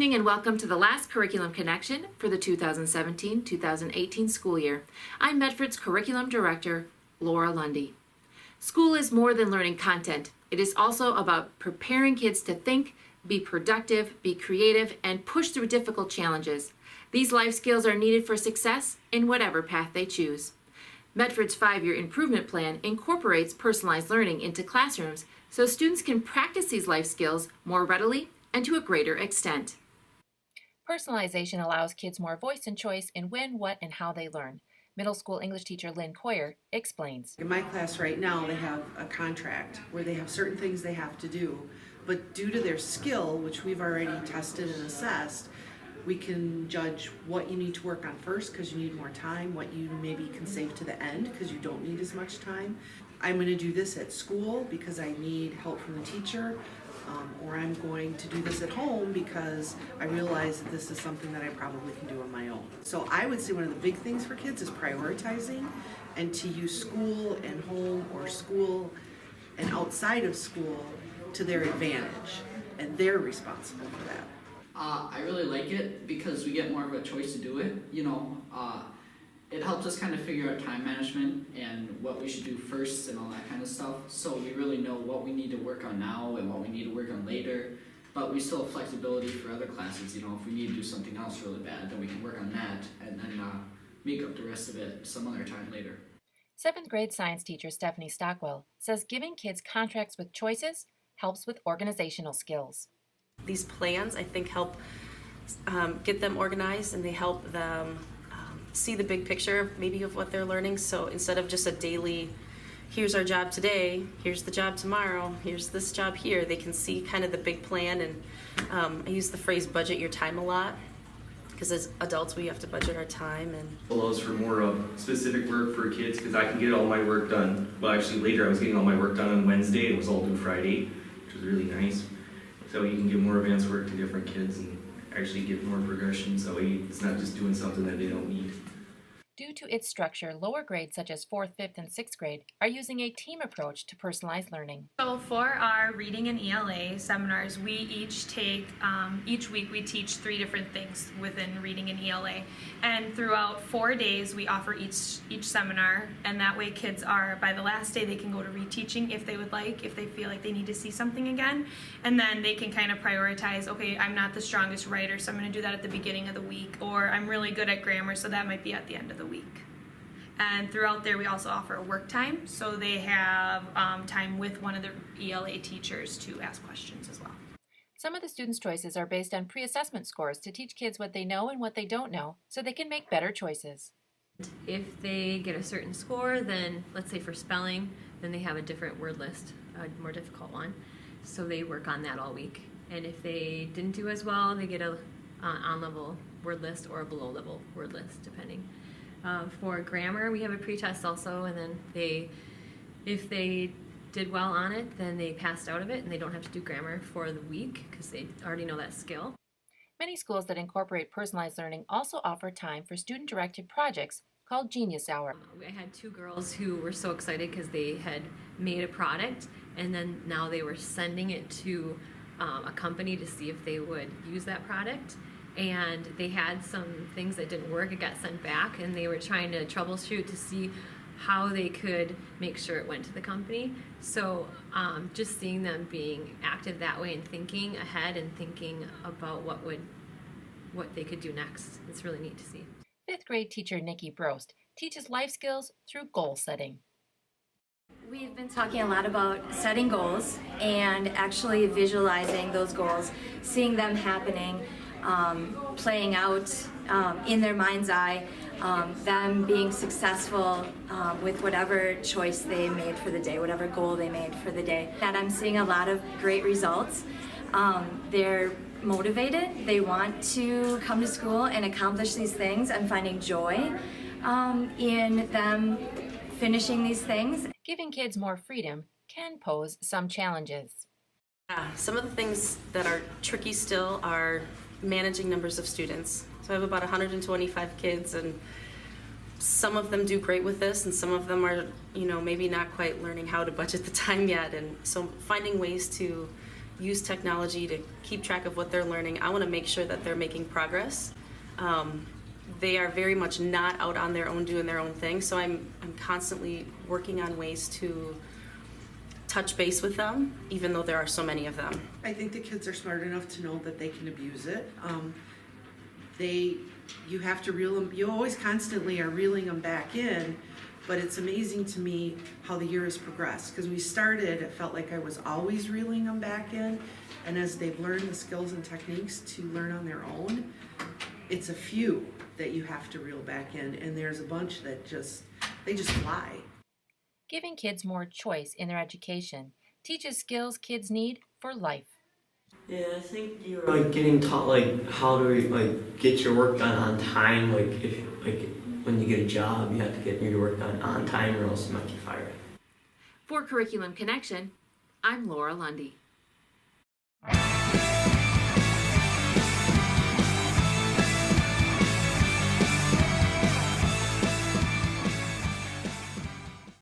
evening and welcome to the last Curriculum Connection for the 2017-2018 school year. I'm Medford's Curriculum Director, Laura Lundy. School is more than learning content. It is also about preparing kids to think, be productive, be creative, and push through difficult challenges. These life skills are needed for success in whatever path they choose. Medford's 5-year improvement plan incorporates personalized learning into classrooms so students can practice these life skills more readily and to a greater extent. Personalization allows kids more voice and choice in when, what, and how they learn. Middle school English teacher Lynn Coyer explains. In my class right now, they have a contract where they have certain things they have to do, but due to their skill, which we've already tested and assessed, we can judge what you need to work on first because you need more time, what you maybe can save to the end because you don't need as much time. I'm going to do this at school because I need help from the teacher, or I'm going to do this at home because I realize that this is something that I probably can do on my own. So I would say one of the big things for kids is prioritizing and to use school and home or school and outside of school to their advantage, and they're responsible for that. I really like it because we get more of a choice to do it. It helps us kind of figure out time management and what we should do first and all that kind of stuff. So we really know what we need to work on now and what we need to work on later. But we still have flexibility for other classes. If we need to do something else really bad, then we can work on that and then make up the rest of it some other time later. 7th grade science teacher Stephanie Stockwell says giving kids contracts with choices helps with organizational skills. These plans, I think, help get them organized, and they help them see the big picture maybe of what they're learning. So instead of just a daily, here's our job today, here's the job tomorrow, here's this job here, they can see kind of the big plan. And I use the phrase budget your time a lot because as adults we have to budget our time. And allows for more specific work for kids because I can get all my work done. Well, actually later I was getting all my work done on Wednesday and it was all due Friday, which was really nice. So you can give more advanced work to different kids and actually give more progression, so it's not just doing something that they don't need. Due to its structure, lower grades such as 4th, 5th, and 6th grade are using a team approach to personalized learning. So for our reading and ELA seminars, we each take, each week we teach 3 different things within reading and ELA. And throughout 4 days, we offer each seminar, and that way kids are, by the last day, they can go to reteaching if they would like, if they feel like they need to see something again. And then they can kind of prioritize, okay, I'm not the strongest writer, so I'm going to do that at the beginning of the week, or I'm really good at grammar, so that might be at the end of the week. And throughout there we also offer a work time, so they have time with one of the ELA teachers to ask questions as well. Some of the students' choices are based on pre-assessment scores to teach kids what they know and what they don't know so they can make better choices. If they get a certain score, then let's say for spelling, then they have a different word list, a more difficult one, so they work on that all week. And if they didn't do as well, they get a on-level word list or a below-level word list, depending. For grammar, we have a pre-test also, and then if they did well on it, then they passed out of it and they don't have to do grammar for the week because they already know that skill. Many schools that incorporate personalized learning also offer time for student-directed projects called Genius Hour. I had 2 girls who were so excited because they had made a product and then now they were sending it to a company to see if they would use that product. And they had some things that didn't work. It got sent back and they were trying to troubleshoot to see how they could make sure it went to the company. So just seeing them being active that way and thinking ahead and thinking about what they could do next, it's really neat to see. 5th grade teacher Nikki Brost teaches life skills through goal setting. We've been talking a lot about setting goals and actually visualizing those goals, seeing them happening, playing out in their mind's eye, them being successful with whatever choice they made for the day, whatever goal they made for the day. And I'm seeing a lot of great results. They're motivated, they want to come to school and accomplish these things. I'm finding joy in them finishing these things. Giving kids more freedom can pose some challenges. Some of the things that are tricky still are managing numbers of students. So I have about 125 kids, and some of them do great with this, and some of them are, maybe not quite learning how to budget the time yet. And so finding ways to use technology to keep track of what they're learning. I want to make sure that they're making progress. They are very much not out on their own doing their own thing, so I'm constantly working on ways to touch base with them, even though there are so many of them. I think the kids are smart enough to know that they can abuse it. You have to reel them, you always constantly are reeling them back in, but it's amazing to me how the year has progressed. Because we started, it felt like I was always reeling them back in, and as they've learned the skills and techniques to learn on their own, it's a few that you have to reel back in, and there's a bunch that they just fly. Giving kids more choice in their education teaches skills kids need for life. Yeah, I think you're like getting taught like how to like get your work done on time. Like if like when you get a job, you have to get your work done on time, or else you might get fired. For Curriculum Connection, I'm Laura Lundy.